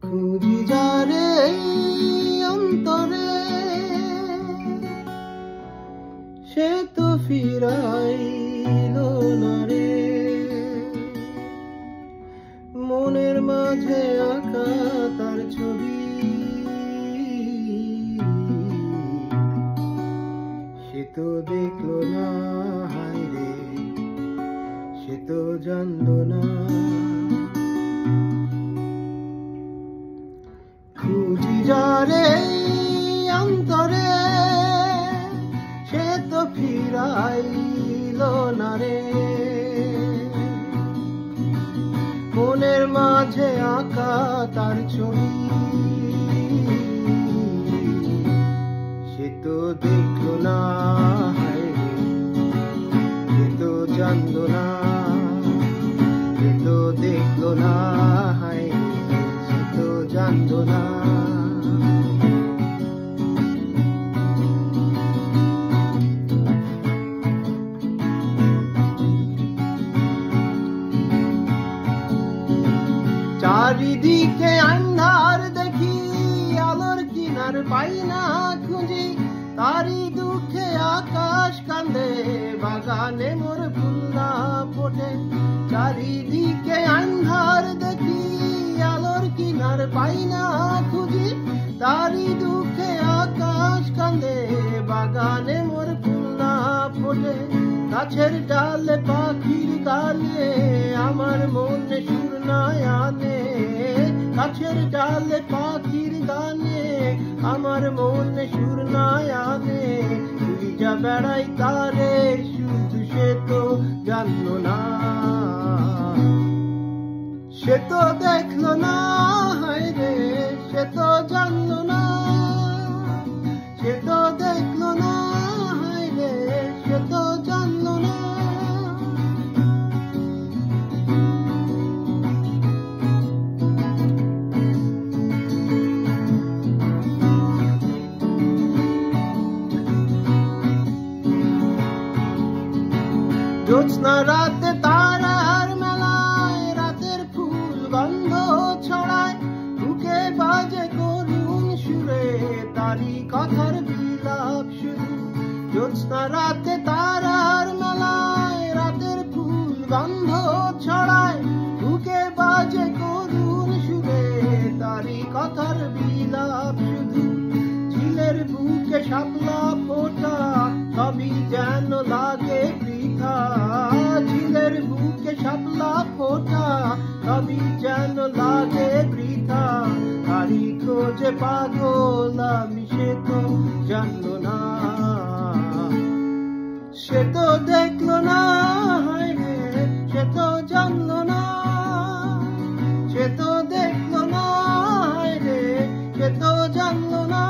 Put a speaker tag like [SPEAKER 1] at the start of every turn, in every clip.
[SPEAKER 1] খুঁজি যারে অন্তরে সে তো ফিরাইল না রে। মনের মাঝে আঁকা তার ছবি সে তো দেখলো না, হায় রে সে তো জানলো না। খুঁজি যারে অন্তরে সে তো ফিরাইল না রে। মনের মাঝে আঁকা তার ছবি সে তো দেখলো না, হায় রে সে তো জানলো না। সে তো দেখলো না, হায় রে সে তো জানলো না। চারিদিকে আন্ধার দেখি, আলোর কিনার পাই না খুঁজি। তারি দুঃখে আকাশ কান্দে, বাগানে মোর ফুল না ফোটে। চারিদিকে আন্ধার দেখি, আলোর কিনার পাই না খুঁজি। তারি দুঃখে আকাশ কান্দে, বাগানে মোর ফুল না ফোটে। গাছের ডালে পাখির গানে আমার মনে সুর না আনে। গাছের ডালে পাখির গানে আমার মনে সুর না আনে। তুই যা বেড়াই তারে শুধু সে তো জানলো না। সে তো দেখলো না, হায় রে সে তো জানলো না। সে তো দেখলো না, হায় রে সে তো জানলো না। জ্যোৎস্না রাতে তারার মেলায় রাতের ফুল গন্ধ ছড়ায়। বুকে বাজে করুণ সুরে তারি কথার বিলাপ শুধু। জ্যোৎস্না রাতে তারার মেলায় রাতের ফুল গন্ধ ছড়ায়। বুকে বাজে করুণ সুরে তারি কথার বিলাপ শুধু। ঝিলের বুকে শাপলা ফোটা সবই যেন লাগে বৃথা। ঝিলের বুকে শাপলা ফোটা সবই যেন লাগে বৃথা। তারি খোঁজে পাগল আমি সে তো জানলো না। সে তো দেখলো না, হায় রে সে তো জানলো না। সে তো দেখলো না, হায় রে সে তো জানলো না।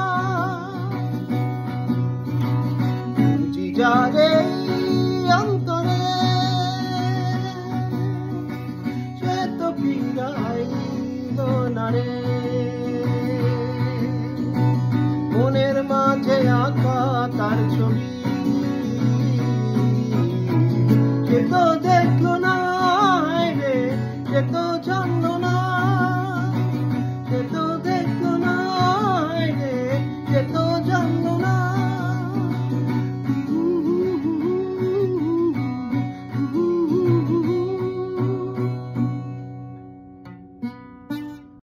[SPEAKER 1] খুঁজি যারে অন্তরে সে তো ফিরাইল না রে। মনের মাঝে আঁকা তার ছবি